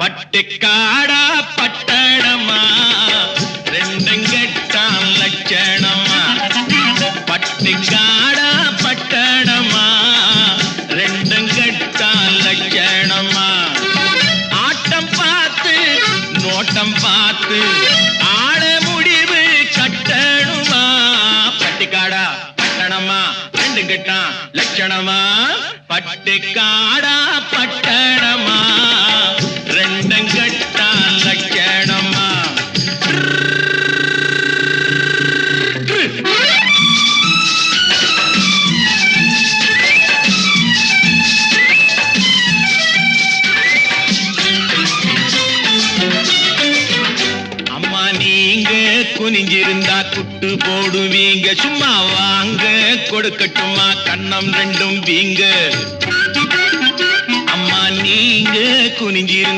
பட்டிக்காடா பட்டணமா ரெண்டும் கெட்டான் லட்சணமா. பட்டிக்காடா பட்டணமா ரெண்டும் கெட்டான் லட்சணமா. ஆட்டம் பார்த்து நோட்டம் பார்த்து ஆள முடிவு கட்டணுமா. பட்டிக்காடா பட்டணமா ரெண்டும் கெட்டான் லட்சணமா. பட்டிக்காடா பட்டணமா ரெண்டும் கெட்டான் லட்சணமா. அம்மா நீங்க குனிஞ்சிருந்தா குட்டு போடுவீங்க. சும்மா வாங்க கொடுக்கட்டுமா கண்ணம் ரெண்டும் வீங்க. அம்மா நீங்க குனிஞ்சிருந்தா